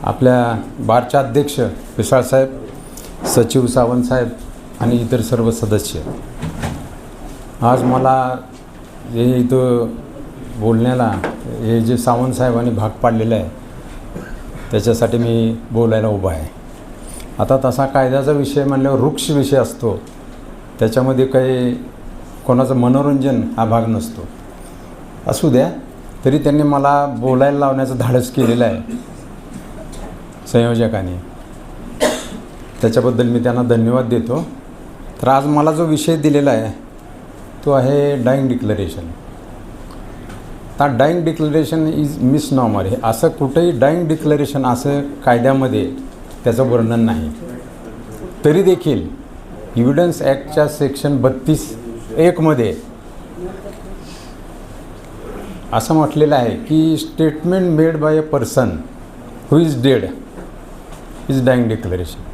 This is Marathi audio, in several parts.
आपल्या बारचे अध्यक्ष पिसाळसाहेब, सचिव सावंतसाहेब आणि इतर सर्व सदस्य, आज मला हे इथं बोलण्याला हे जे सावंतसाहेबांनी भाग पाडलेलं आहे त्याच्यासाठी मी बोलायला उभा आहे. आता तसा कायद्याचा विषय म्हणल्यावर वृक्ष विषय असतो, त्याच्यामध्ये काही कोणाचं मनोरंजन हा भाग नसतो. असू द्या, तरी त्यांनी मला बोलायला लावण्याचं धाडस केलेलं आहे संयोजकांनी, त्याच्याबद्दल मी त्यांना धन्यवाद देतो. तर आज मला जो विषय दिलेला आहे तो आहे डाईंग डिक्लरेशन. आता डाईंग डिक्लरेशन इज मिसनॉमर. हे असं कुठेही डाईंग डिक्लरेशन असं कायद्यामध्ये त्याचं वर्णन नाही. तरी देखील एव्हिडन्स ॲक्टच्या सेक्शन 32(1) मध्ये असं म्हटलेलं आहे की statement made by a person who is dead is dying declaration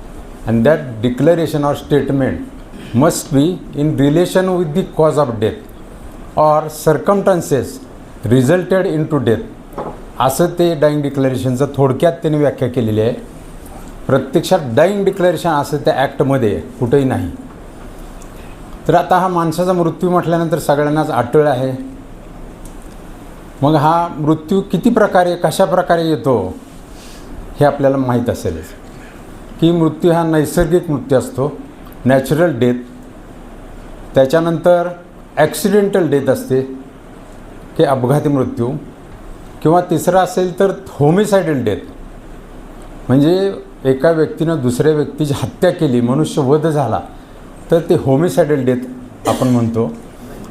and that declaration or statement must be in relation with the cause of death or circumstances resulted into death. असं ते डाईंग डिक्लरेशनचं थोडक्यात त्यांनी व्याख्या केलेली आहे. प्रत्यक्षात डाईंग डिक्लरेशन असं त्या ॲक्टमध्ये कुठेही नाही. तर आता हा माणसाचा मृत्यू म्हटल्यानंतर सगळ्यांनाच अटळ आहे. मग हा मृत्यू किती प्रकारे कशा प्रकारे येतो हे आपल्याला माहीत असेलच की मृत्यू हा नैसर्गिक मृत्यू असतो, नॅचरल डेथ. त्याच्यानंतर ॲक्सिडेंटल डेथ असते की अपघाती मृत्यू, किंवा तिसरा असेल तर होमिसायडल डेथ, म्हणजे एका व्यक्तीनं दुसऱ्या व्यक्तीची हत्या केली, मनुष्यवध झाला तर ते होमिसायडल डेथ आपण म्हणतो.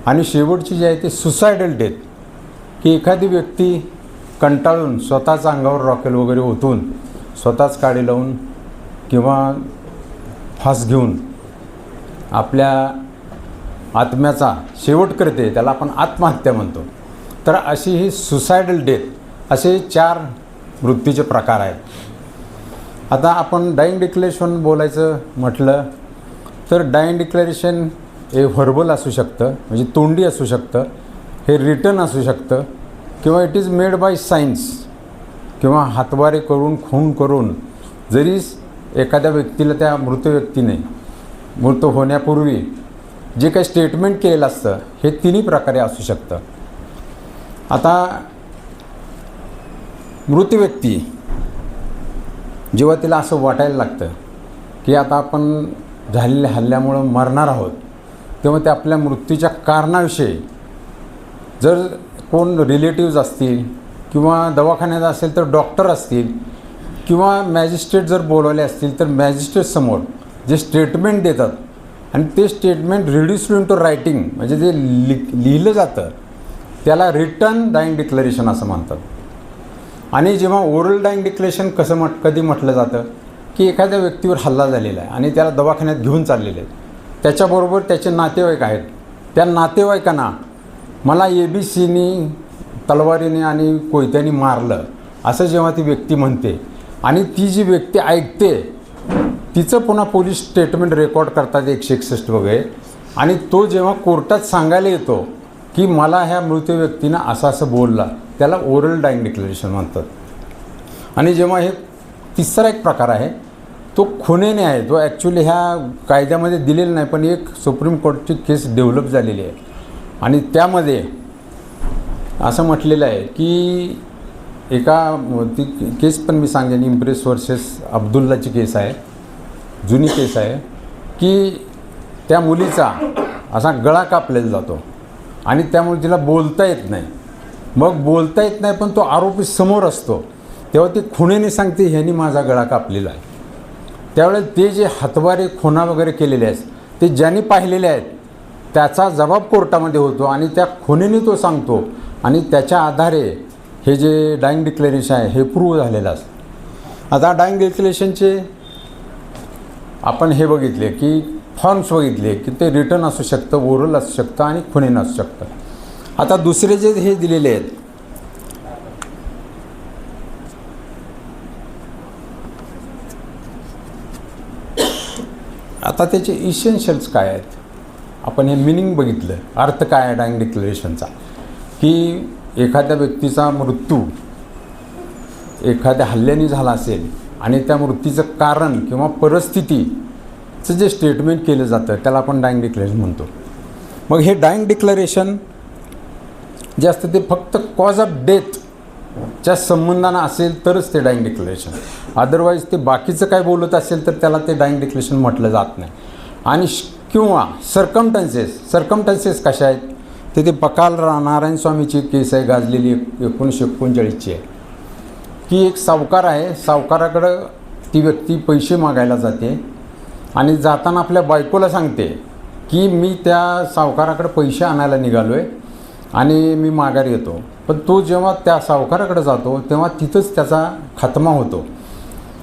आणि शेवटची जी आहे ती सुसायडल डेथ, की एखादी व्यक्ती कंटाळून स्वतःच अंगावर रॉकेल वगैरे ओतून स्वतःच काडी लावून किंवा फास घेऊन आपल्या आत्म्याचा शेवट करते, त्याला आपण आत्महत्या म्हणतो. तर अशी ही सुसायडल डेथ, असे 4 मृत्यूचे प्रकार आहेत. आता आपण डाईंग डिक्लेरेशन बोलायचं म्हटलं तर डाईंग डिक्लेरेशन हे व्हर्बल असू शकतं, म्हणजे तोंडी असू शकतं, हे रिटन असू शकतं, किंवा it is made by science, किंवा हातवारे करून खून करून जरी एखाद्या व्यक्तीला त्या मृत व्यक्तीने मृत होण्यापूर्वी जे काही स्टेटमेंट केलेलं असतं हे तिन्ही प्रकारे असू शकतं. आता मृत व्यक्ती जेव्हा तिला असं वाटायला लागतं की आता आपण झालेल्या हल्ल्यामुळं मरणार आहोत, तेव्हा ते आपल्या मृत्यूच्या कारणाविषयी जर कोण रिलेटिव्ज असतील किंवा दवाखान्यात असेल तर डॉक्टर असतील किंवा मॅजिस्ट्रेट जर बोलवले असतील तर मॅजिस्ट्रेटसमोर जे स्टेटमेंट देतात आणि ते स्टेटमेंट रिड्यूस्ड इंटू रायटिंग, म्हणजे जे लिहिलं जातं त्याला रिटन डाईंग डिक्लरेशन असं म्हणतात. आणि जेव्हा ओरल डाईंग डिक्लेरेशन कधी म्हटलं जातं की एखाद्या व्यक्तीवर हल्ला झालेला आहे आणि त्याला दवाखान्यात घेऊन चाललेले आहेत, त्याच्याबरोबर त्याचे नातेवाईक आहेत, त्या नातेवाईकांना मला ABCनी तलवारीने आणि कोयत्याने मारलं असं जेव्हा ती व्यक्ती म्हणते आणि ती जी व्यक्ती ऐकते तिचं पुन्हा पोलीस स्टेटमेंट रेकॉर्ड करतात 161 वगैरे, आणि तो जेव्हा कोर्टात सांगायला येतो की मला ह्या मृत व्यक्तीनं असं असं बोलला, त्याला ओरल डाईंग डिक्लेरेशन म्हणतात. आणि जेव्हा हे तिसरा एक प्रकार आहे तो खुनेने आहे, जो ॲक्च्युली ह्या कायद्यामध्ये दिलेला नाही, पण एक सुप्रीम कोर्टची केस डेव्हलप झालेली आहे आणि त्यामध्ये असं म्हटलेलं आहे की ती केस पण मी सांगेन, इम्प्रेस वर्सेस अब्दुल्लाची केस आहे, जुनी केस आहे, की त्या मुलीचा असा गळा कापलेला जातो आणि त्यामुळे तिला बोलता येत नाही. मग बोलता येत नाही पण तो आरोपी समोर असतो, तेव्हा ती खुनेने सांगते ह्यानी माझा गळा कापलेला आहे. त्यावेळेस ते जे हातवारे खुणा वगैरे केलेले आहेत ते ज्यांनी पाहिलेले आहेत त्याचा जबाब कोर्टामध्ये होतो आणि त्या खुनेने तो सांगतो आणि त्याच्या आधारे हे जे डाईंग डिक्लेरेशन आहे हे प्रूव्ह झालेलं असतं. आता डाईंग डिक्लेरेशनचे आपण हे बघितले की फॉर्म्स बघितले की ते रिटन असू शकतं, ओरल असू शकतं आणि खुनेनं असू शकतं. आता दुसरे जे हे दिलेले आहेत आता त्याचे इसेन्शियल्स काय आहेत, आपण हे मिनिंग बघितलं, अर्थ काय आहे डाईंग डिक्लेरेशनचा, की एखाद्या व्यक्तीचा मृत्यू एखाद्या हल्ल्याने झाला असेल आणि त्या मृत्यूचं कारण किंवा परिस्थितीचं जे स्टेटमेंट केलं जातं त्याला आपण डायिंग डिक्लेरेशन म्हणतो. मग हे डायिंग डिक्लेरेशन जे असतं ते फक्त कॉज ऑफ डेथच्या संबंधानं असेल तरच ते डायिंग डिक्लेरेशन. अदरवाईज ते बाकीचं काय बोलत असेल तर त्याला ते डायिंग डिक्लेरेशन म्हटलं जात नाही. आणि किंवा सर्कमटन्सेस कशा आहेत तर ते बकाल नारायण स्वामीची केस आहे गाजलेली 1939ची आहे की एक सावकार आहे, सावकाराकडं ती व्यक्ती पैसे मागायला जाते आणि जाताना आपल्या बायकोला सांगते की मी त्या सावकाराकडे पैसे आणायला निघालो आहे आणि मी माघारी येतो. पण तो जेव्हा त्या सावकाराकडे जातो तेव्हा तिथंच त्याचा खात्मा होतो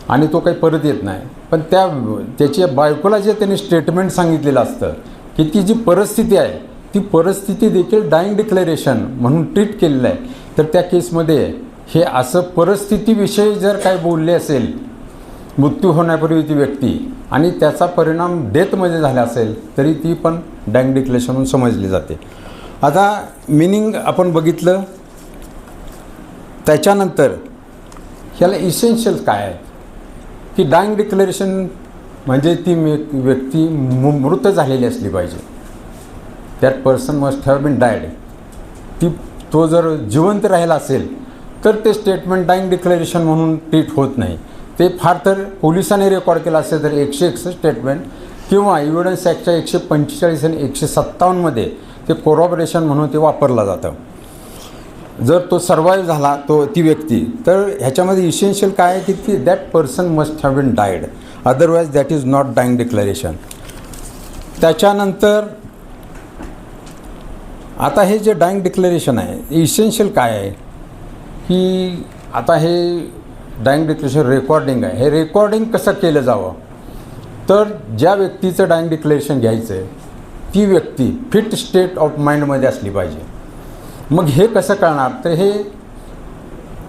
आणि तो काही परत येत नाही. पण त्याच्या बायकोला जे त्यांनी स्टेटमेंट सांगितलेलं असतं की ती जी परिस्थिती आहे ती परिस्थिती देखील डायिंग डिक्लेरेशन म्हणून ट्रीट केलेलं आहे. तर त्या केसमध्ये हे असं परिस्थितीविषयी जर काय बोलले असेल मृत्यू होण्यापूर्वी ती व्यक्ती आणि त्याचा परिणाम डेथमध्ये झाला असेल तरी ती पण डायिंग डिक्लेरेशन म्हणून समजली जाते. आता मिनिंग आपण बघितलं. त्याच्यानंतर ह्याला इसेन्शियल काय आहे की डायिंग डिक्लेरेशन म्हणजे ती व्यक्ती मृत झालेली असली पाहिजे. That person must have been died. तो जर जिवंत राहिला असेल तर ते स्टेटमेंट डायिंग डिक्लेरेशन म्हणून ट्रीट होत नाही. ते फार तर पोलिसांनी रेकॉर्ड केलं असेल तर 161 स्टेटमेंट किंवा एव्हिडन्स ॲक्टच्या 145 आणि 157मध्ये ते कोरॉबरेशन म्हणून ते वापरलं जातं. जर तो सर्वाईव्ह झाला ती व्यक्ती तर ह्याच्यामध्ये इसेन्शियल काय आहे की that person must have been died, otherwise that is not dying declaration. त्याच्यानंतर आता हे जे डायिंग डिक्लेरेशन आहे इसेन्शियल काय आहे की आता हे डायिंग डिक्लेरेशन रेकॉर्डिंग आहे. हे रेकॉर्डिंग कसं केलं जावं तर ज्या व्यक्तीचं डायिंग डिक्लेरेशन घ्यायचं आहे ती व्यक्ती फिट स्टेट ऑफ माइंडमध्ये असली पाहिजे. मग हे कसं कळणार तर हे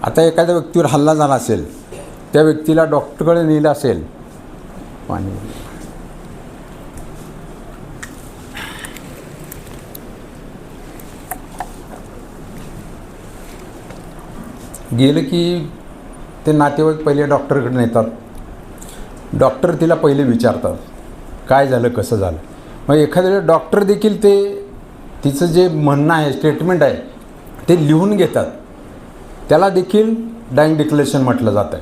आता एखाद्या व्यक्तीवर हल्ला झाला असेल त्या व्यक्तीला डॉक्टरकडे नेलं असेल पाणी गेलं की ते नातेवाईक पहिले डॉक्टरकडे नेतात. डॉक्टर तिला पहिले विचारतात काय झालं कसं झालं. मग एखाद्या वेळेस डॉक्टर देखील तिचं जे म्हणणं आहे स्टेटमेंट आहे ते लिहून घेतात. त्याला देखील डायिंग डिक्लेरेशन म्हटलं जातं.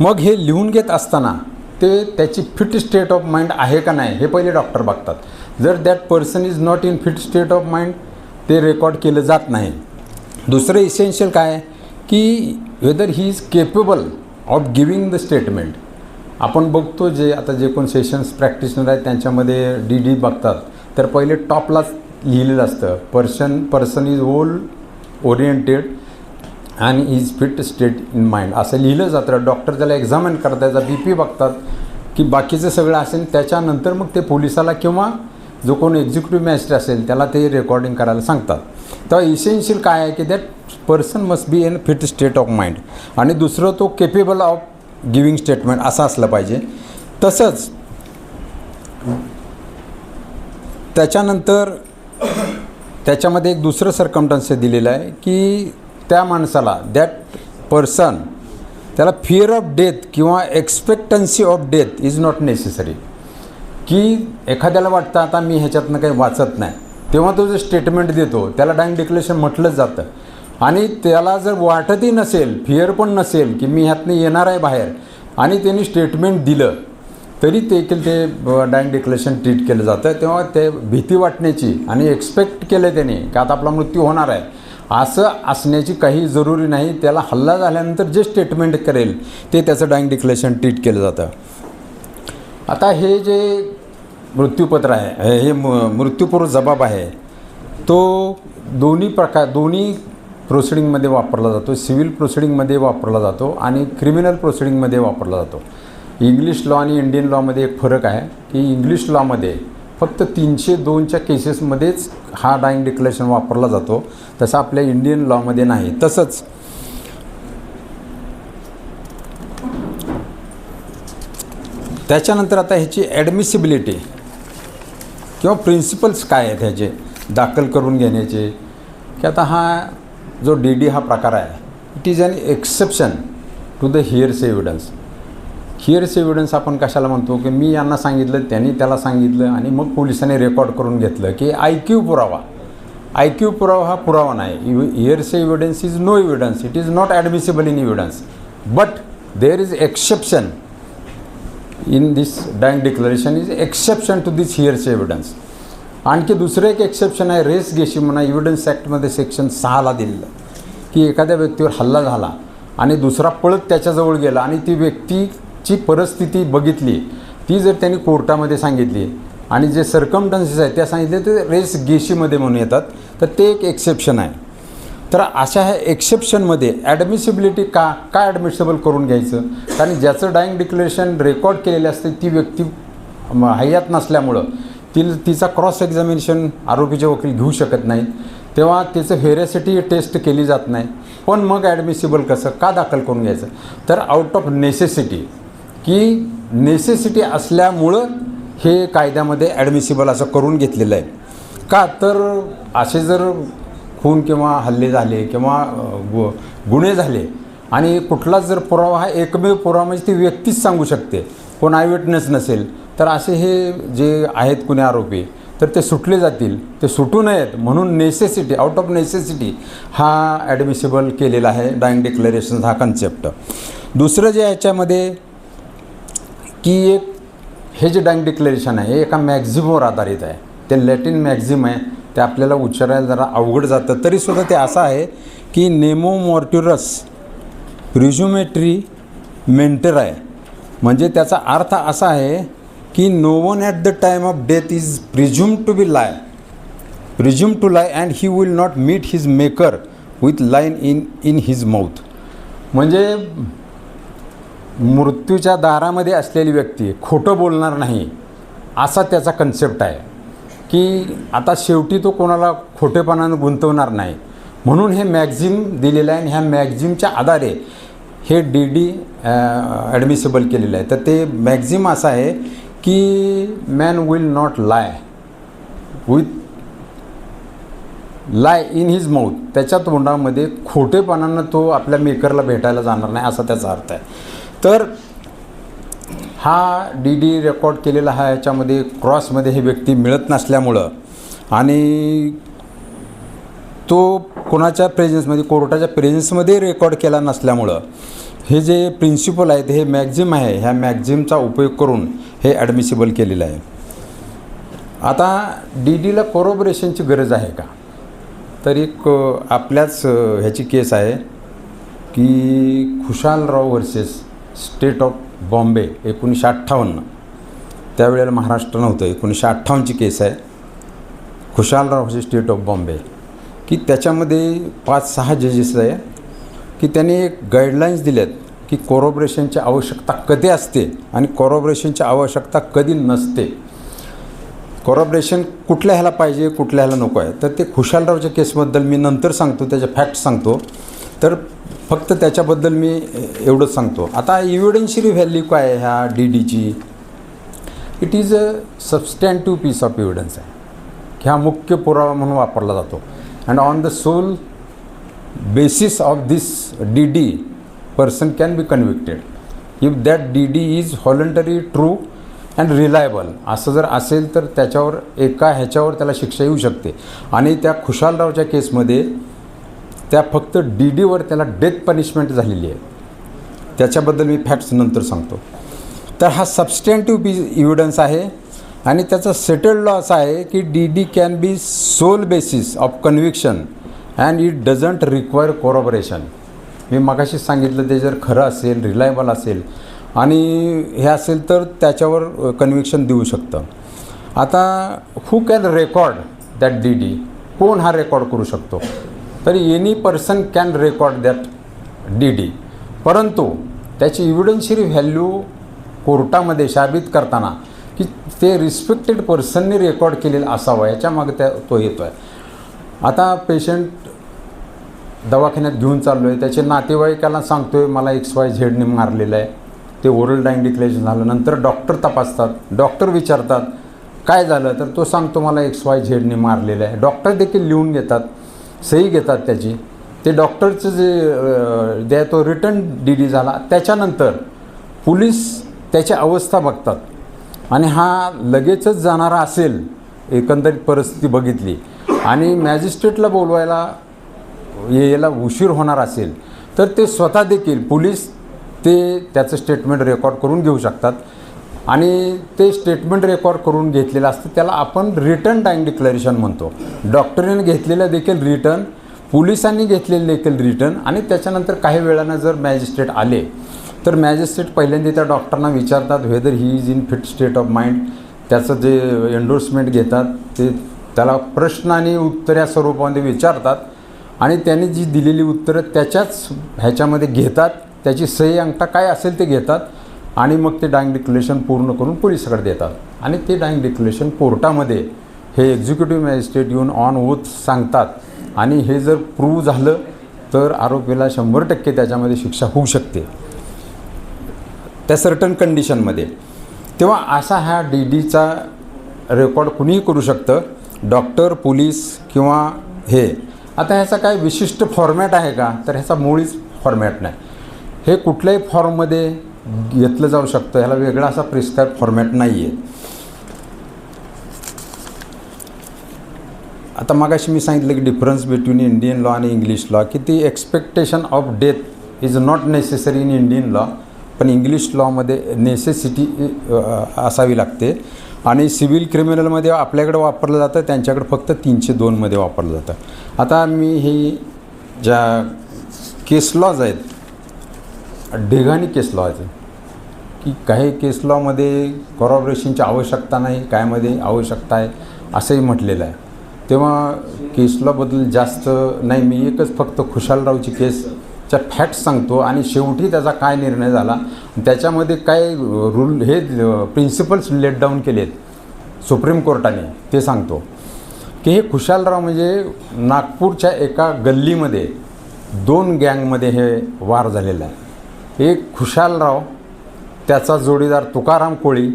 मग हे लिहून घेत असताना त्याची फिट स्टेट ऑफ माइंड आहे का नाही हे पहिले डॉक्टर बघतात. जर that person is not in fit state of mind ते रेकॉर्ड केलं जात नाही. दुसरं इसेन्शियल काय आहे की weather he is capable of giving the statement. आपण बघतो आता जे कोण सेशन्स प्रॅक्टिशनर आहेत त्यांच्यामध्ये डी बघतात तर पहिले टॉपलाच लिहिलेलं असतं पर्सन इज होल ओरिएंटेड आणि is fit state in mind असं लिहिलं जातं. डॉक्टर त्याला एक्झामिन करतात, त्याचा BP बघतात की बाकीचं सगळं असेल. त्याच्यानंतर मग ते पोलिसाला किंवा जो कोण एक्झिक्युटिव्ह मॅजिस्ट्रेट असेल त्याला ते रेकॉर्डिंग करायला सांगतात. तेव्हा इसेन्शियल काय आहे की that person must be in fit state of mind आणि दुसरं तो केपेबल ऑफ गिविंग स्टेटमेंट असं असलं पाहिजे. तसंच त्याच्यानंतर त्याच्यामध्ये एक दुसरं सर्कमस्टन्स दिलेलं आहे की त्या माणसाला दॅट पर्सन त्याला फिअर ऑफ डेथ किंवा expectancy of death is not necessary. की एखाद्याला वाटतं आता मी ह्याच्यातनं काही वाचत नाही तेव्हा तो जे स्टेटमेंट देतो त्याला डायिंग डिक्लेरेशन म्हटलंच जातं. आणि त्याला जर वाटतही नसेल फिअर पण नसेल की मी ह्यातनं येणार आहे बाहेर आणि त्यांनी स्टेटमेंट दिलं तरी देखील ते डायिंग डिक्लेरेशन ट्रीट केलं जातं. तेव्हा ते भीती वाटण्याची आणि एक्सपेक्ट केलं त्याने की आता आपला मृत्यू होणार आहे असं असण्याची काही जरुरी नाही. त्याला हल्ला झाल्यानंतर जे स्टेटमेंट करेल ते त्याचं डायिंग डिक्लेरेशन ट्रीट केलं जातं. आता हे जे मृत्यूपत्र आहे हे मृत्यूपूर्व जबाब आहे तो दोन्ही प्रोसिडिंगमध्ये वापरला जातो. सिव्हिल प्रोसिडिंगमध्ये वापरला जातो आणि क्रिमिनल प्रोसिडिंगमध्ये वापरला जातो. इंग्लिश लॉ आणि इंडियन लॉमध्ये एक फरक आहे की इंग्लिश लॉमध्ये फक्त 302च्या केसेसमध्येच हा डायिंग डिक्लेरेशन वापरला जातो, तसं आपल्या इंडियन लॉमध्ये नाही. तसंच त्याच्यानंतर आता ह्याची ॲडमिसिबिलिटी किंवा प्रिन्सिपल्स काय आहेत ह्याचे दाखल करून घेण्याचे की आता हा जो DD हा प्रकार आहे it is an exception to the hearsay evidence. Hearsay evidence आपण कशाला म्हणतो की मी यांना सांगितलं, त्यांनी त्याला सांगितलं आणि मग पोलिसांनी रेकॉर्ड करून घेतलं की IQ पुरावा. IQ पुरावा हा पुरावा नाही. Hearsay evidence is no evidence, it is not admissible in evidence, but there is exception in this dying declaration is exception to this hearsay evidence. आणखी दुसरं एक एक्सेप्शन आहे रेस गेशी म्हणा एव्हिडन्स ॲक्टमध्ये सेक्शन 6 दिलेलं की एखाद्या व्यक्तीवर हल्ला झाला आणि दुसरा पळत त्याच्याजवळ गेला आणि ती व्यक्तीची परिस्थिती बघितली, ती जर त्यांनी कोर्टामध्ये सांगितली आणि जे सर्कमस्टन्सेस आहेत त्या सांगितले ते रेस गेशीमध्ये म्हणून येतात, तर ते एक एक्सेप्शन आहे. तर अशा ह्या एक्सेप्शनमध्ये ॲडमिसिबिलिटी का ॲडमिसिबल करून घ्यायचं, कारण ज्याचं डायिंग डिक्लेरेशन रेकॉर्ड केलेले असते ती व्यक्ती हयात नसल्यामुळं तिचा क्रॉस एक्झामिनेशन आरोपीचे वकील घेऊ शकत नाहीत, तेव्हा त्याचं व्हेरॅसिटी टेस्ट केली जात नाही. पण मग ॲडमिसिबल कसं का दाखल करून घ्यायचं, तर आउट ऑफ नेसेसिटी, की नेसेसिटी असल्यामुळं हे कायद्यामध्ये ॲडमिसिबल असं करून घेतलेलं आहे. का तर असे जर खून किंवा हल्ले झाले किंवा गुन्हे झाले आणि कुठलाच जर पुरावा हा एकमेव पुरावा म्हणजे ती व्यक्तीच सांगू शकते, कोण आय विटनेस नसेल, तर असे हे जे आहेत कुणी आरोपी तर ते सुटले जातील, ते सुटू नयेत म्हणून नेसेसिटी, आउट ऑफ नेसेसिटी हा ॲडमिसिबल केलेला आहे डायिंग डिक्लेरेशन हा कन्सेप्ट. दुसरं जे याच्यामध्ये की एक हे जे डायिंग डिक्लेरेशन आहे हे एका मॅक्झिमवर आधारित आहे. ते लॅटिन मॅक्झिम आहे, ते आपल्याला उच्चारायला जरा अवघड जातं, तरीसुद्धा ते असं आहे की नेमो मॉर्ट्युरस प्रिझ्युमेटरी मेंटर आहे. म्हणजे त्याचा अर्थ असा आहे की no one at the time of death is presume to lie and he will not meet his maker with line in his mouth. म्हणजे मृत्यूच्या दारामध्ये असलेली व्यक्ती खोटं बोलणार नाही असा त्याचा कन्सेप्ट आहे, की आता शेवटी तो कोणाला खोटेपणानं गुंतवणार नाही म्हणून हे मॅक्झिम दिलेलं आहे आणि ह्या मॅक्झिमच्या आधारे हे DD ॲडमिसिबल केलेलं आहे. तर ते मॅक्झिम असं आहे की man will not lie in his mouth, त्याच्या तोंडामध्ये खोटेपणानं तो आपल्या मेकरला भेटायला जाणार नाही असा त्याचा अर्थ आहे. तर हा DD रेकॉर्ड केलेला हा याच्यामध्ये क्रॉसमध्ये हे व्यक्ती मिळत नसल्यामुळं आणि तो कोणाच्या प्रेझेन्समध्ये कोर्टाच्या प्रेझेन्समध्ये रेकॉर्ड केला नसल्यामुळं हे जे प्रिन्सिपल आहेत हे मॅक्झिम आहे, ह्या मॅक्झिमचा उपयोग करून हे ॲडमिसिबल केलेलं आहे. आता DDला कोरोबरेशनची गरज आहे का, तर एक आपल्याच ह्याची केस आहे की खुशालराव वर्सेस स्टेट ऑफ बॉम्बे 1958, त्यावेळेला महाराष्ट्र नव्हतं, 1958ची केस आहे खुशालराव वर्सेस स्टेट ऑफ बॉम्बे, की त्याच्यामध्ये 5-6 जजेस आहे की त्यांनी एक गाईडलाईन्स दिल्यात की कोरोबरेशनची आवश्यकता कधी असते आणि कोरोबरेशनची आवश्यकता कधी नसते. कोरोबरेशन कुठल्या ह्याला पाहिजे कुठल्या ह्याला नको आहे, तर ते खुशालरावच्या केसबद्दल मी नंतर सांगतो, त्याचे फॅक्ट सांगतो, तर फक्त त्याच्याबद्दल मी एवढंच सांगतो. आता एव्हिडन्शियरी व्हॅल्यू काय आहे ह्या DDची, it is a substantive piece of evidence आहे, ह्या मुख्य पुरावा म्हणून वापरला जातो. And on the sole basis of this DD person can be convicted if that DD is voluntary, true and reliable. असं जर असेल तर त्याच्यावर एका ह्याच्यावर त्याला शिक्षा येऊ शकते. आणि त्या खुशालरावच्या केसमध्ये त्या फक्त DDवर त्याला डेथ पनिशमेंट झालेली आहे, त्याच्याबद्दल मी फॅक्ट्स नंतर सांगतो. तर हा सबस्टँटिव्ह एव्हिडन्स आहे आणि त्याचा सेटल्ड लॉ असा आहे की DD can be sole basis of conviction and it doesn't require corroboration. मी मगाशी सांगितलं ते जर खरं असेल, रिलायबल असेल आणि हे असेल तर त्याच्यावर कन्व्हिक्शन देऊ शकतं. आता who can record that DD, कोण हा रेकॉर्ड करू शकतो, तर any person can record that DD, परंतु त्याची एव्हिडन्शियरी व्हॅल्यू कोर्टामध्ये साबित करताना की ते रिस्पेक्टेड पर्सननी रेकॉर्ड केलेलं असावं याच्यामागे तो येतो आहे. आता पेशंट दवाखान्यात घेऊन चाललो आहे, त्याचे नातेवाईकाला सांगतो आहे मला XYZने मारलेलं आहे, ते ओरल डायिंग डिक्लेरेशन झालं, नंतर डॉक्टर तपासतात, डॉक्टर विचारतात काय झालं, तर तो सांगतो मला XYZने मारलेलं आहे. डॉक्टर देखील लिहून घेतात, सही घेतात त्याची, ते डॉक्टरचं जे द्या तो रिटर्न DD झाला. त्याच्यानंतर पोलीस त्याची अवस्था बघतात आणि हा लगेचच जाणारा असेल, एकंदरीत परिस्थिती बघितली आणि मॅजिस्ट्रेटला बोलवायला यायला उशीर होणार असेल तर ते स्वतः देखील पोलीस त्याचं स्टेटमेंट रेकॉर्ड करून घेऊ शकतात आणि ते स्टेटमेंट रेकॉर्ड करून घेतलेलं असतं त्याला आपण रिटर्न डायिंग डिक्लेरेशन म्हणतो. डॉक्टरने घेतलेलं देखील रिटर्न, पोलिसांनी घेतलेलं देखील रिटर्न आणि त्याच्यानंतर काही वेळानं जर मॅजिस्ट्रेट आले तर मॅजिस्ट्रेट पहिल्यांदा त्या डॉक्टरना विचारतात weather he is in fit state of mind. त्याचं जे एंडोर्समेंट घेतात ते त्याला प्रश्न आणि उत्तर या स्वरूपामध्ये विचारतात आणि त्यांनी जी दिलेली उत्तरं त्याच्याच ह्याच्यामध्ये घेतात, त्याची सही अंगठा काय असेल ते घेतात आणि मग ते डायिंग डिक्लेरेशन पूर्ण करून पोलिसाकडे देतात आणि ते डायिंग डिक्लेरेशन कोर्टामध्ये हे एक्झिक्युटिव्ह मॅजिस्ट्रेट येऊन ऑन ओथ सांगतात आणि हे जर प्रूव्ह झालं तर आरोपीला 100% त्याच्यामध्ये शिक्षा होऊ शकते त्या सर्टन कंडिशनमध्ये. तेव्हा असा हा DDचा रेकॉर्ड कुणीही करू शकतं, डॉक्टर, पोलीस किंवा हे. आता ह्याचा काय विशिष्ट फॉर्मॅट आहे का, तर ह्याचा मुळीच फॉर्मॅट नाही. हे कुठल्याही फॉर्ममध्ये घेतलं जाऊ शकतं, ह्याला वेगळा असा प्रिस्क्राईब फॉर्मॅट नाही आहे. आता मगाशी मी सांगितलं की डिफरन्स बिटवीन इंडियन लॉ आणि इंग्लिश लॉ, की ती expectation of death is not necessary in Indian law, पण इंग्लिश लॉमध्ये नेसेसिटी असावी लागते आणि सिव्हिल क्रिमिनलमध्ये आपल्याकडे वापरलं जातं, त्यांच्याकडे फक्त 302मध्ये वापरलं जातं. आता मी हे ज्या केस लॉज आहेत, ढिगाणी केस लॉ आहेत की काही केस लॉमध्ये कॉरॉबरेशनची आवश्यकता नाही, कायमध्ये आवश्यकता आहे असंही म्हटलेलं आहे. तेव्हा केस लॉबद्दल जास्त नाही, मी एकच फक्त खुशालरावची केसच्या फॅक्ट्स सांगतो आणि शेवटी त्याचा काय निर्णय झाला, त्याच्यामध्ये काय रूल हे प्रिन्सिपल्स लेट डाऊन केलेत सुप्रीम कोर्टाने ते सांगतो. की हे खुशालराव म्हणजे नागपूरच्या एका गल्लीमध्ये 2 गँगमध्ये हे वार झालेला आहे. एक खुशालराव, त्याचा जोडीदार तुकाराम कोळी,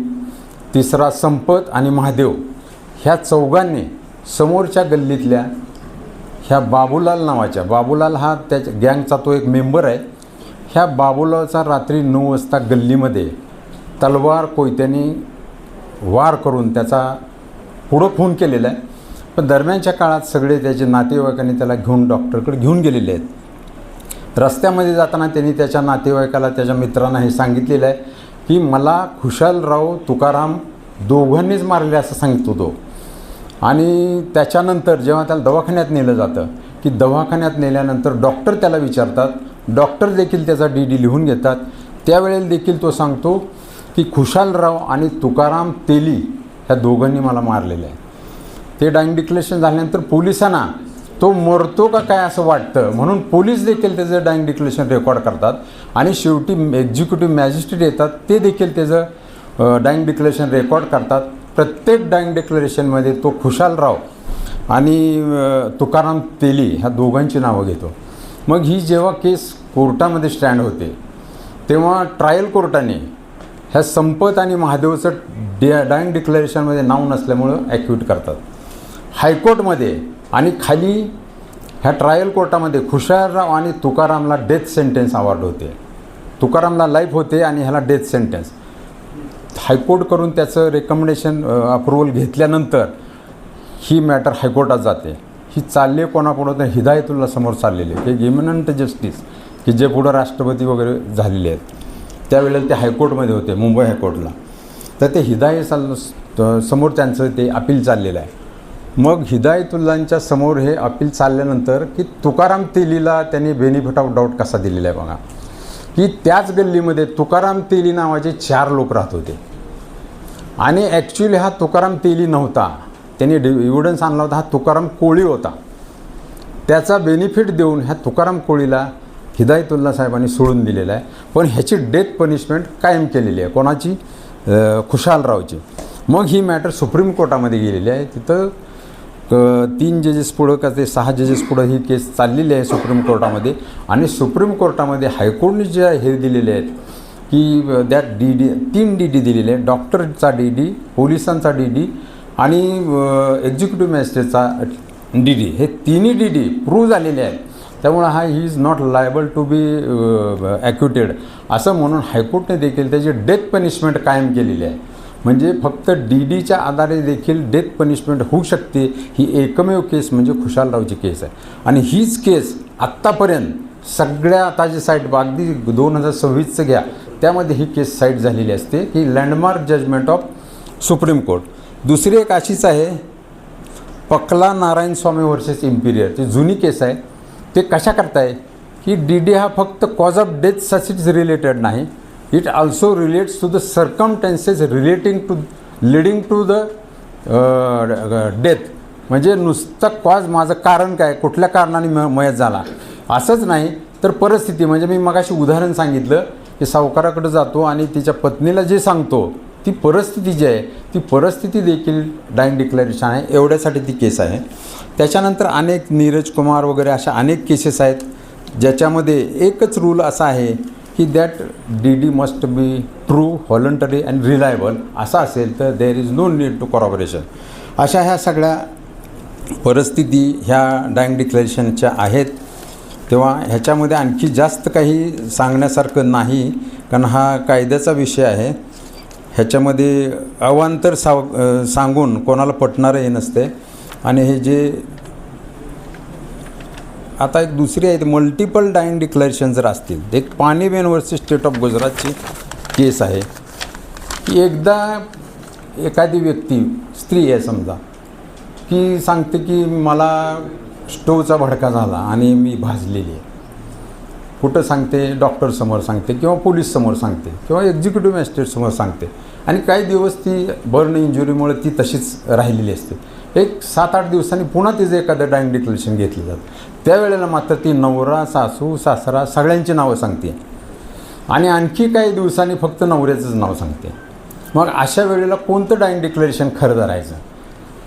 तिसरा संपत आणि महादेव, ह्या चौघांनी समोरच्या गल्लीतल्या ह्या बाबूलाल नावाच्या, बाबूलाल हा त्याच्या गँगचा तो एक मेंबर आहे, ह्या बाबूलालचा रात्री 9 वाजता गल्लीमध्ये तलवार कोयत्याने वार करून त्याचा पुढं खून केलेला आहे. पण दरम्यानच्या काळात सगळे त्याचे नातेवाईकांनी त्याला घेऊन डॉक्टरकडे घेऊन गेलेले आहेत. रस्त्यामध्ये जाताना त्यांनी त्याच्या नातेवाईकाला, त्याच्या मित्रांना हे सांगितलेलं आहे की मला खुशालराव, तुकाराम दोघांनीच मारले असं सांगतो तो. आणि त्याच्यानंतर जेव्हा त्याला दवाखान्यात नेलं जातं की दवाखान्यात नेल्यानंतर डॉक्टर त्याला विचारतात, डॉक्टर देखील त्याचा DD लिहून घेतात. त्यावेळेला देखील तो सांगतो की खुशालराव आणि तुकाराम तेली ह्या दोघांनी मला मारलेलं आहे. ते डायिंग डिक्लेरेशन झाल्यानंतर पोलिसांना तो मरतो का काय असं वाटतं, म्हणून पोलीस देखील त्याचं डायिंग डिक्लेरेशन रेकॉर्ड करतात आणि शेवटी एक्झिक्युटिव्ह मॅजिस्ट्रेट येतात, ते देखील त्याचं डायिंग डिक्लेरेशन रेकॉर्ड करतात. प्रत्येक डायिंग डिक्लेरेशनमध्ये तो खुशालराव आणि तुकाराम तेली ह्या दोघांची नावं घेतो. मग ही जेव्हा केस कोर्टामध्ये स्टँड होते तेव्हा ट्रायल कोर्टाने ह्या संपत आणि महादेवचं डायिंग डिक्लेरेशनमध्ये नाव नसल्यामुळं ॲक्यूट करतात. हायकोर्टमध्ये आणि खाली ह्या ट्रायल कोर्टामध्ये खुशालराव आणि तुकारामला डेथ सेंटेन्स अवॉर्ड होते. तुकारामला लाईफ होते आणि ह्याला डेथ सेंटेन्स. हायकोर्ट करून त्याचं रेकमेंडेशन अप्रुव्हल घेतल्यानंतर ही मॅटर हायकोर्टात जाते. ही चालली कोणापुढं तर हिदायतुल्ला समोर चाललेली आहे, की इमिनंट जस्टिस की जे पुढं राष्ट्रपती वगैरे झालेले आहेत. त्यावेळेला ते हायकोर्टमध्ये होते, मुंबई हायकोर्टला. तर ते हिदायत समोर त्यांचं ते अपील चाललेलं आहे. मग हिदायतुल्लांच्या समोर हे अपील चालल्यानंतर की तुकाराम तेलीला त्यांनी बेनिफिट ऑफ डाऊट कसा दिलेला आहे बघा, की त्याच गल्लीमध्ये तुकाराम तेली नावाचे 4 लोक राहत होते आणि ॲक्च्युली हा तुकाराम तेली नव्हता. त्यांनी एव्हिडन्स आणला होता, हा तुकाराम कोळी होता. त्याचा बेनिफिट देऊन ह्या तुकाराम कोळीला हिदायतुल्ला साहेबांनी सोडून दिलेला आहे. पण ह्याची डेथ पनिशमेंट कायम केलेली आहे. कोणाची? खुशालरावची. मग ही मॅटर सुप्रीम कोर्टामध्ये गेलेली आहे. तिथं 3 जजेस पुढं का ते 6 जजेस पुढं ही केस चाललेली आहे सुप्रीम कोर्टामध्ये. आणि सुप्रीम कोर्टामध्ये हायकोर्टने जे हे दिलेले आहेत की त्या DD 3 DD दिलेले आहे. डॉक्टरचा DD, पोलिसांचा DD आणि एक्झिक्युटिव्ह मॅजिस्ट्रेटचा DD. हे तिन्ही DD प्रूव्ह झालेले आहेत. त्यामुळे हा he is not liable to be acquitted असं म्हणून हायकोर्टने देखील त्याची डेथ पनिशमेंट कायम केलेली आहे. म्हणजे फक्त DDच्या आधारे देखील डेथ पनिशमेंट होऊ शकते ही एकमेव केस म्हणजे खुशालरावची केस आहे. आणि हीच केस आत्तापर्यंत सगळ्या आता जे साईट अगदी 2026चं घ्या त्यामध्ये ही केस साईट झालेली असते की landmark judgement of supreme court. दुसरी एक अशीच आहे पकला नारायण स्वामी वर्सेस इम्पिरियर, ती जुनी केस आहे. ते कशा करताय की DD हा फक्त कॉज ऑफ डेथ सचिच रिलेटेड नाही, it also relates to the circumstances leading to the death. म्हणजे नुसतं कॉज माझं कारण काय कुठल्या कारणाने मयत झाला असंच नाही तर परिस्थिती. म्हणजे मी मगाशी उदाहरण सांगितलं की सावकाराकडे जातो आणि तिच्या पत्नीला जे सांगतो ती परिस्थिती जी आहे ती परिस्थिती देखील डायिंग डिक्लेरेशन आहे, एवढ्यासाठी ती केस आहे. त्याच्यानंतर अनेक नीरज कुमार वगैरे अशा अनेक केसेस आहेत ज्याच्यामध्ये एकच रूल असा आहे की that DD must be true, voluntary and reliable. असा असेल तर there is no need to corroboration. अशा ह्या सगळ्या परिस्थिती ह्या डायिंग डिक्लेरेशनच्या आहेत. तेव्हा ह्याच्यामध्ये आणखी जास्त काही सांगण्यासारखं नाही कारण हा कायद्याचा विषय आहे. ह्याच्यामध्ये अवांतर सांगून कोणाला पटणारही नसते. आणि हे जे आता एक दुसरी आहे मल्टिपल डायिंग डिक्लेरेशन जर असतील, एक पानीबेन वर्सेस स्टेट ऑफ गुजरातची केस आहे की एकदा एखादी व्यक्ती स्त्री आहे समजा की सांगते की मला स्टोवचा भडका झाला आणि मी भाजलेली आहे. कुठं सांगते? डॉक्टरसमोर सांगते किंवा पोलीससमोर सांगते किंवा एक्झिक्युटिव्ह मॅजिस्ट्रेटसमोर सांगते. आणि काही दिवस ती बर्न इंजुरीमुळे ती तशीच राहिलेली असते. एक 7-8 दिवसांनी पुन्हा तिचं एखादं डायिंग डिक्लेरेशन घेतलं जातं. त्यावेळेला मात्र ती नवरा, सासू, सासरा सगळ्यांची नावं सांगते आणि आणखी काही दिवसांनी फक्त नवऱ्याचंच नाव सांगते. मग अशा वेळेला कोणतं डायिंग डिक्लेरेशन खरं धरायचं?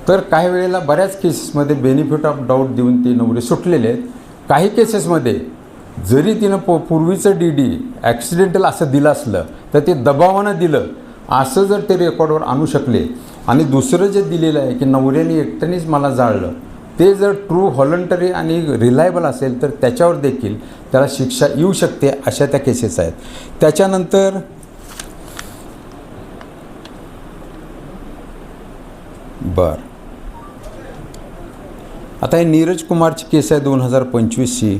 तर काही वेळेला बऱ्याच केसेसमध्ये बेनिफिट ऑफ डाऊट देऊन ते नवरे सुटलेले आहेत. काही केसेसमध्ये जरी तिनं पूर्वीचं DD ॲक्सिडेंटल असं दिलं असलं तर ते दबावानं दिलं असं जर ते रेकॉर्डवर आणू शकले आणि दुसरं जे दिलेलं आहे की नवऱ्याने एकट्यानेच मला जाळलं ते जर ट्रू, व्हॉलंटरी आणि रिलायबल असेल तर त्याच्यावर देखील त्याला शिक्षा येऊ शकते. अशा त्या केसेस आहेत. त्याच्यानंतर आता हे नीरज कुमारची केस आहे 2025ची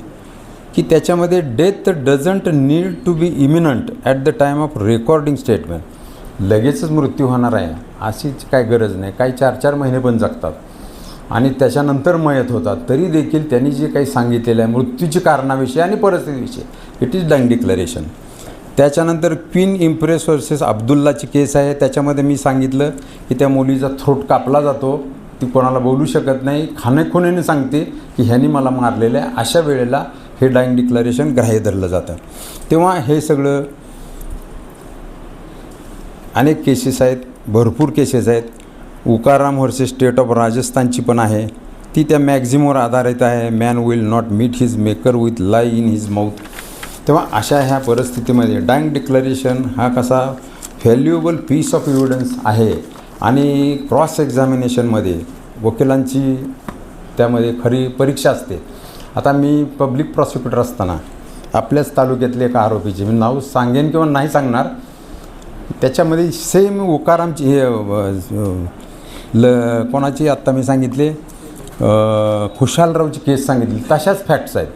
की त्याच्यामध्ये death doesn't need to be imminent at the time of recording statement. लगेचच मृत्यू होणार आहे अशीच काय गरज नाही. काही 4-4 महिने पण जगतात आणि त्याच्यानंतर मयत होतात. तरी देखील त्यांनी जे काही सांगितलेलं आहे मृत्यूची कारणाविषयी आणि परिस्थितीविषयी इट इज डायिंग डिक्लेरेशन. त्याच्यानंतर क्वीन इम्प्रेस वर्सेस अब्दुल्लाची केस आहे. त्याच्यामध्ये मी सांगितलं की त्या मुलीचा थ्रोट कापला जातो, ती कोणाला बोलू शकत नाही, खाणेखुणेने सांगते की ह्यानी मला मारलेलं आहे. अशा वेळेला हे डायिंग डिक्लेरेशन ग्राह्य धरलं जातं. तेव्हा हे सगळं अनेक केसेस आहेत, भरपूर केसेस आहेत. उकाराम व्हर्सेस स्टेट ऑफ राजस्थानची पण आहे, ती त्या मॅक्झिमवर आधारित आहे. Man will not meet his maker with lie in his mouth. तेव्हा अशा ह्या परिस्थितीमध्ये डायिंग डिक्लेरेशन हा कसा व्हॅल्युएबल पीस ऑफ एव्हिडन्स आहे आणि क्रॉस एक्झामिनेशनमध्ये वकिलांची त्यामध्ये खरी परीक्षा असते. आता मी पब्लिक प्रॉसिक्युटर असताना आपल्याच तालुक्यातले एका आरोपीचे मी नाव सांगेन किंवा नाही सांगणार, त्याच्यामध्ये सेम उकारामची हे कोणाची आत्ता मी सांगितले खुशालरावची केस सांगितली. तशाच फॅक्ट्स आहेत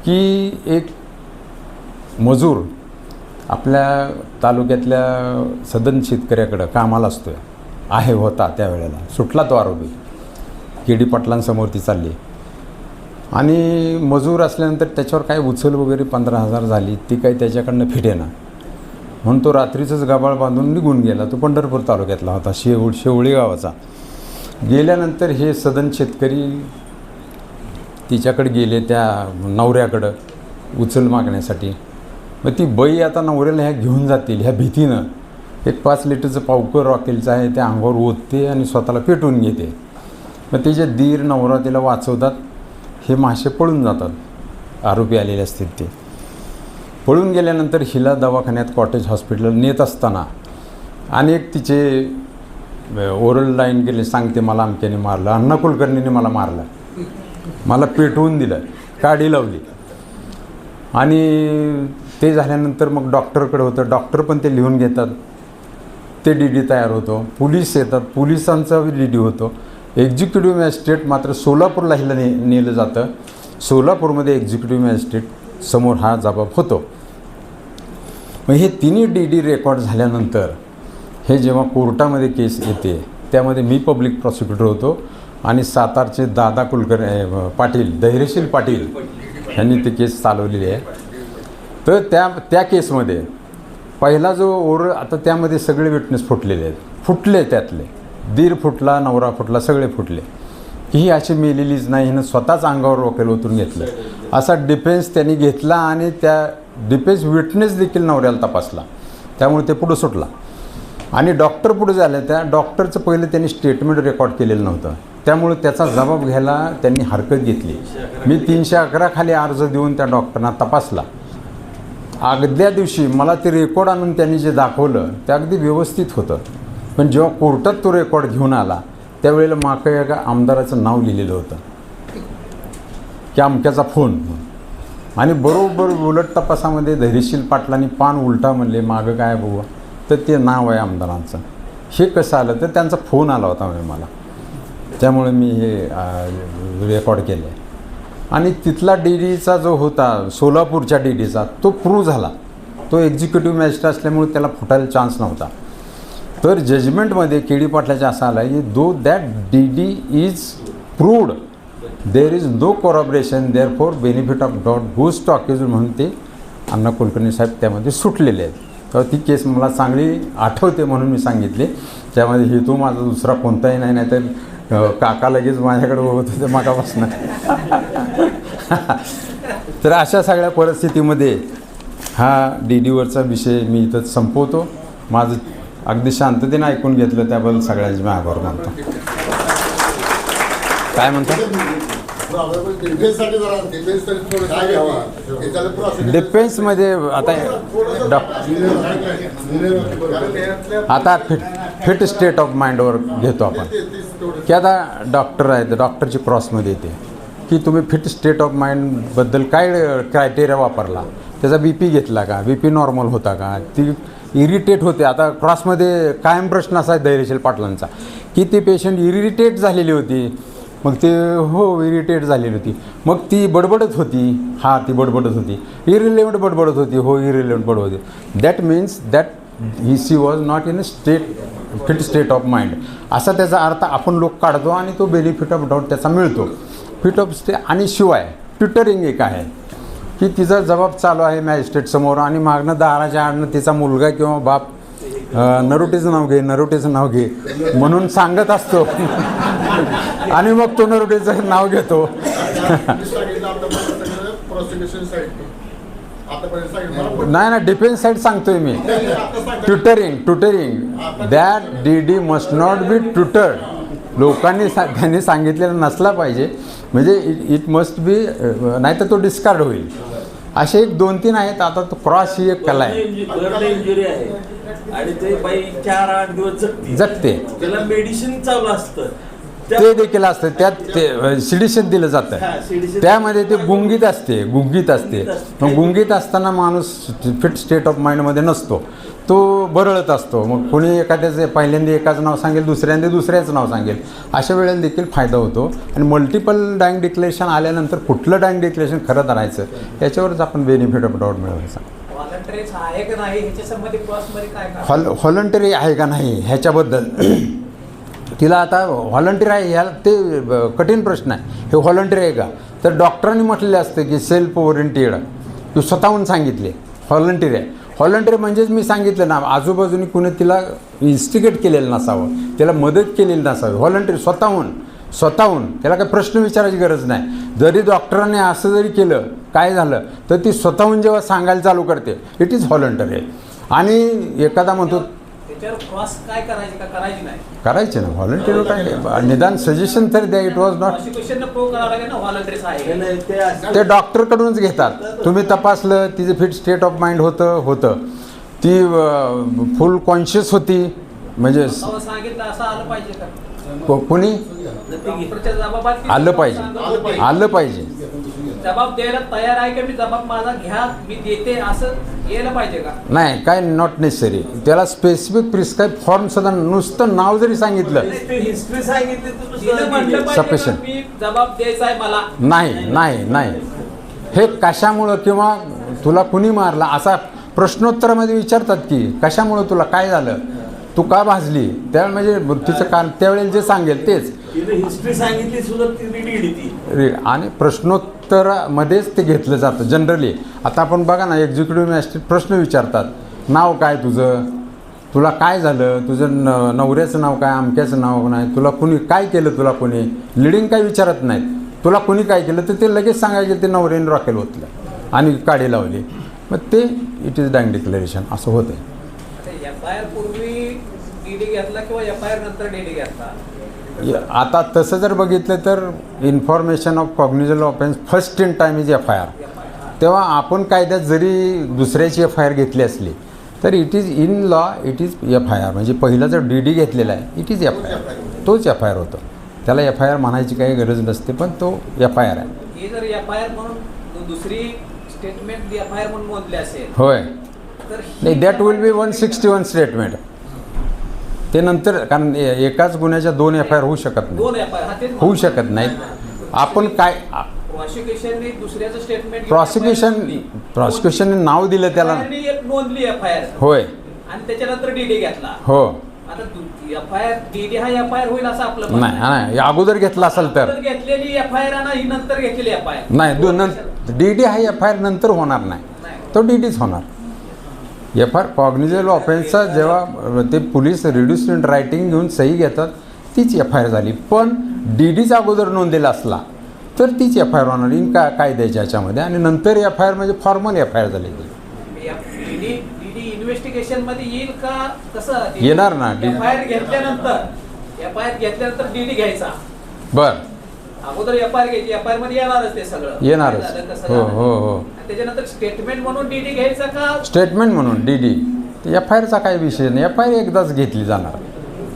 की एक मजूर आपल्या तालुक्यातल्या सदन शेतकऱ्याकडं कामाला असतो आहे होता त्यावेळेला. सुटला तो आरोपी, KD पाटलांसमोर ती चालली आणि मजूर असल्यानंतर त्याच्यावर काय उचल वगैरे 15,000 झाली, ती काही त्याच्याकडनं फिटेना म्हणून तो रात्रीचंच गाबाळ बांधून निघून गेला. तो पंढरपूर तालुक्यातला होता, शेवळी गावाचा. गेल्यानंतर हे सदन शेतकरी तिच्याकडे गेले त्या नवऱ्याकडं उचल मागण्यासाठी. मग ती बाई आता नवऱ्याला ह्या घेऊन जातील ह्या भीतीनं एक 5 लिटरचं पावकर रॉकेलचं आहे त्या अंगावर ओतते आणि स्वतःला पेटवून घेते. मग तिचे दीर नवरा तिला वाचवतात. हे मासे पळून जातात, आरोपी आलेले असतील ते. पळून गेल्यानंतर हिला दवाखान्यात कॉटेज हॉस्पिटल नेत असताना अनेक तिचे ओरल लाईन गेले, सांगते मला अमक्याने मारलं, अण्णा कुलकर्णीने मला मारलं, मला पेटवून दिलं. काडी लावली. आणि ते झाल्यानंतर मग डॉक्टरकडे होतं, डॉक्टर पण ते लिहून घेतात, ते DD तयार होतो. पोलीस येतात, पोलिसांचा DD होतो. एक्झिक्युटिव्ह मॅजिस्ट्रेट मात्र सोलापूरला हिला नेलं जातं. सोलापूरमध्ये एक्झिक्युटिव्ह मॅजिस्ट्रेट समोर हा जबाब होतो. मग हे तिन्ही DD रेकॉर्ड झाल्यानंतर हे जेव्हा कोर्टामध्ये केस येते, त्यामध्ये मी पब्लिक प्रॉसिक्युटर होतो आणि सातारचे दादा पाटील, धैर्यशील पाटील यांनी ती केस चालवलेली आहे. तर त्या केसमध्ये पहिला जो आता त्यामध्ये सगळे विटनेस फुटले त्यातले दीर फुटला, नवरा फुटला, सगळे फुटले की ही अशी मेलेलीच नाही, हिनं स्वतःच अंगावर वकील ओतून घेतलं असा डिफेन्स त्यांनी घेतला. आणि त्या डिफेन्स विटनेस देखील नवऱ्याला तपासला, त्यामुळे ते पुढं सुटला. आणि डॉक्टर पुढे झाले, त्या डॉक्टरचं पहिलं त्यांनी स्टेटमेंट रेकॉर्ड केलेलं नव्हतं, त्यामुळे त्याचा जबाब घ्यायला त्यांनी हरकत घेतली. मी 311 खाली अर्ज देऊन त्या डॉक्टरना तपासला. अगद्या दिवशी मला ते रेकॉर्ड आणून त्यांनी जे दाखवलं ते अगदी व्यवस्थित होतं. पण जेव्हा कोर्टात तो रेकॉर्ड घेऊन आला त्यावेळेला मागं एका आमदाराचं नाव लिहिलेलं होतं की अमक्याचा फोन. आणि बरोबर उलट तपासामध्ये धैर्यशील पाटलांनी पान उलटा म्हणले, मागं काय बघू, तर ते नाव आहे आमदारांचं. हे कसं आलं तर त्यांचा फोन आला होता मला, त्यामुळे मी हे रेकॉर्ड केलं आहे. आणि तिथला DDचा जो होता सोलापूरच्या DDचा तो प्रूव्ह झाला. तो एक्झिक्युटिव्ह मॅजिस्ट्रेट असल्यामुळे त्याला फुटायला चान्स नव्हता. तर जजमेंटमध्ये KD पाटलाच्या असं आला की though that DD is proved there is no corroboration there for benefit of doubt goes to accused म्हणून ते अण्णा कुलकर्णी साहेब त्यामध्ये सुटलेले आहेत. तर ती केस मला चांगली आठवते म्हणून मी सांगितले. त्यामध्ये हेतू माझा दुसरा कोणताही नाही, नाही तर काका लगेच माझ्याकडे होत होते मागापासून. तर अशा सगळ्या परिस्थितीमध्ये हा DDवरचा विषय मी इथं संपवतो. माझं अगदी शांततेने ऐकून घेतलं त्याबद्दल सगळ्यांचे मी आभार मानतो. काय म्हणता? डिफेन्समध्ये आता फिट स्टेट ऑफ माइंडवर घेतो आपण की आता डॉक्टर आहेत, डॉक्टरची क्रॉसमध्ये येते की तुम्ही फिट स्टेट ऑफ माइंडबद्दल काय क्रायटेरिया वापरला, त्याचा BP घेतला का, BP नॉर्मल होता का, ती इरिटेट होते. आता क्रॉसमध्ये कायम प्रश्न असा आहे धैर्यशील पाटलांचा की ती पेशंट इरिटेट झालेली होती. मग ते हो इरिटेट झालेली होती, मग ती बडबडत होती, हा ती बडबडत होती, इरिलेव्हंट बडबडत होती, हो इरिलेव्हंट बडबडत होती. That means that she was not in a fit state of mind असा त्याचा अर्थ आपण लोक काढतो आणि तो बेनिफिट ऑफ डाऊट त्याचा मिळतो. Fit of stay. आणि शिवाय ट्युटरिंग एक आहे की तिचा जबाब चालू आहे मॅजिस्ट्रेटसमोर आणि मागणं दाराच्या आडनं तिचा मुलगा किंवा बाप नरोटेचं नाव घे म्हणून सांगत असतो आणि मग तो नरोटेचं नाव घेतो. नाही डिफेन्स साईड सांगतोय मी. Tutoring that DD must not be tutored. लोकांनी त्यांनी सांगितलेलं नसला पाहिजे, म्हणजे इट मस्ट बी, नाही तर तो डिस्कार्ड होईल. असे एक 2-3 आहेत. आता तो क्रॉस ही एक कला आहे आणि ते बाई 4-8 दिवस जगते, त्याला मेडिसिन चालू असतं, ते देखील असतं. त्यात ते सिडिशन दिलं जातं, त्यामध्ये ते गुंगीत असते. मग गुंगीत असताना माणूस फिट स्टेट ऑफ माइंडमध्ये नसतो, तो बरळत असतो. मग कोणी एखाद्याचं पहिल्यांदा एकाचं नाव सांगेल, दुसऱ्यांदा दुसऱ्याचं नाव सांगेल, अशा वेळेला देखील फायदा होतो. आणि मल्टिपल डायिंग डिक्लेरेशन आल्यानंतर कुठलं डायिंग डिक्लेरेशन खरं धरायचं याच्यावरच आपण बेनिफिट ऑफ डाऊट मिळवायचा. व्हॉलंटरी आहे का नाही ह्याच्याबद्दल तिला आता व्हॉलंटियर आहे ह्याला ते कठीण प्रश्न आहे. हे व्हॉलंटियर आहे का, तर डॉक्टरांनी म्हटलेलं असतं की सेल्फ ओरिएंटेड, तू स्वतःहून सांगितले व्हॉलंटियर आहे. व्हॉलंटियर म्हणजेच मी सांगितलं ना, आजूबाजूनी कुणी तिला इन्स्टिगेट केलेलं नसावं, त्याला मदत केलेली नसावी. व्हॉलंटियर स्वतःहून त्याला काही प्रश्न विचारायची गरज नाही. जरी डॉक्टरांनी असं जरी केलं काय झालं तर ती स्वतःहून जेव्हा सांगायला चालू करते इट इज व्हॉलंटियर आहे. आणि एखादा म्हणतो करायचे ना व्हॉलंटियर, काय निदान सजेशन तरी द्या. इट वॉज नॉट, ते डॉक्टरकडूनच घेतात. तुम्ही तपासलं तिचं फिट स्टेट ऑफ माइंड होतं, ती फुल कॉन्शियस होती, म्हणजे कोणी आलं पाहिजे. जबाब द्यायला तयार आहे का मी जबाब माझा घ्या मी देते असं यायला पाहिजे का? नाही, काय नॉट नेसेसरी. त्याला स्पेसिफिक प्रिस्क्राईब फॉर्म सुद्धा नुसतं नाव जरी सांगितलं हिस्ट्री सांगितली तर तिथं म्हटलं पाहिजे का Sufficient. मी जबाब द्यायचा आहे मला. नाही. हे कशामुळं किंवा तुला कुणी मारला असा प्रश्नोत्तरामध्ये विचारतात की कशामुळं तुला काय झालं, तू का भाजली, त्यावेळेला म्हणजे मृत्यूचं कारण त्यावेळेला जे सांगेल तेच. तिने हिस्ट्री सांगितली सुद्धा ती ती आणि प्रश्नोत्तरामध्येच ते घेतलं जातं जनरली. आता आपण बघा ना, एक्झिक्युटिव्ह मॅजिस्ट्रेट प्रश्न विचारतात, नाव काय तुझं, तुला काय झालं, तुझं नवऱ्याचं नाव काय, अमक्याचं नाव नाही, तुला कुणी काय केलं, तुला कुणी लिडिंग काय विचारत नाहीत, तुला कुणी काय केलं तर ते लगेच सांगायचे ते नवऱ्याने रॉकेल होतलं आणि काडी लावली. मग ते इट इज डायंग डिक्लेरेशन असं होतं. FIR पूर्वी DD घेतला किंवा FIR नंतर DD घेतला? आता तसं जर बघितलं तर information of cognizable offence first in time is FIR. तेव्हा आपण कायद्यात जरी दुसऱ्याची FIR घेतली असली तर it is in law it is FIR. म्हणजे पहिला जर DD घेतलेला आहे इट इज FIR, तोच FIR होतो. त्याला FIR म्हणायची काही गरज नसते, पण तो FIR आहे. हे जर FIR म्हणून दुसरी स्टेटमेंट FIR म्हणून मोजले असेल होय, तर नाही, दॅट विल बी 161 स्टेटमेंट. ते नंतर कारण एकाच गुन्ह्याच्या 2 FIR होऊ शकत नाही, 2 FIR हा तेच होऊ शकत नाहीत. आपण काय प्रॉसिक्युशनने दुसऱ्याचं स्टेटमेंट प्रॉसिक्युशनने नाव दिलं त्याला, एक नोंदली FIR होय आणि त्याच्यानंतर DD घेतला. हो. आता FIR DD हा FIR होईल असं आपलं म्हणणं आहे. नाही, अगोदर घेतला असेल तर नंतर घेतलेली FIR आणि ही नंतर घेतलेली FIR नाही, DD हा FIR नंतर होणार नाही, तो DDच होणार. FIR कॉग्निझल ऑफेन्सचा जेव्हा ते पोलीस रिड्यूस्ड इन रायटिंग घेऊन सही घेतात तीच FIR झाली. पण DDचा अगोदर नोंदलेला असला तर तीच FIR होणार इन कायद्याच्या याच्यामध्ये, आणि नंतर FIR म्हणजे फॉर्मल FIR झाली. DD इन्व्हेस्टिगेशन मध्ये येईल का कसं? येणार ना. FIR घेतल्यानंतर DD घ्यायचा. बर, अगोदर FIR घ्यायची, FIR मध्ये येणारच ते सगळं येणारच. काय झालं, कसं हो झालं. हो हो. आणि त्याच्यानंतर स्टेटमेंट म्हणून DD घ्यायचा का? स्टेटमेंट म्हणून DD. FIRचा काही विषय नाही, FIR एकदाच घेतली जाणार.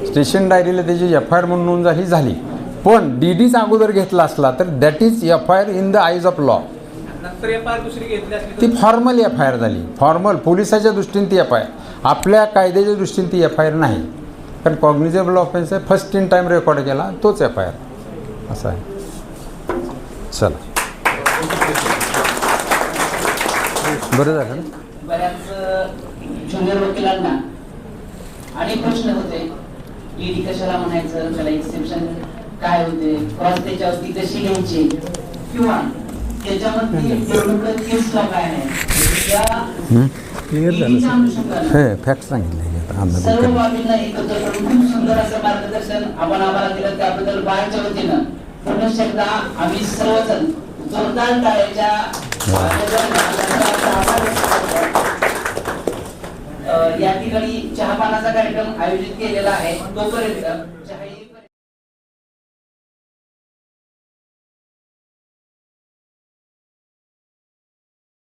स्टेशन डायरीला त्याची FIR म्हणून नोंद ही झाली. पण DDचा अगोदर घेतला असला तर that is FIR in the eyes of law. नंतर FIR दुसरी घेतली असली ती फॉर्मल FIR झाली. फॉर्मल पोलिसाच्या दृष्टीने ती FIR, आपल्या कायद्याच्या दृष्टीने ती FIR नाही. कारण कॉग्निझेबल ऑफेन्स आहे, फर्स्ट इन टाईम रेकॉर्ड केला तोच FIR असं आहे. चला, बरं झालं ना. बऱ्याच ज्युनियर वकिलांना अनेक प्रश्न होते, DD कशाला म्हणायचं, त्याला एक्सेप्शन काय होते, क्रॉस त्याच्यावरती कशी घ्यायची, किंवा त्याच्यामध्ये डेव्हलपमेंट केसला काय आहे, या DD अनुषंगाने हे फॅक्ट सांगितले सर्व बाबींना एकत्र करून खूप सुंदर असं मार्गदर्शन आम्हाला दिलं. त्याबद्दल बाळच्या वतीनं पुनश्च एकदा आम्ही सर्वजण जोरदार टाळ्याच्या या ठिकाणी चहापानाचा कार्यक्रम आयोजित केलेला आहे. तोपर्यंत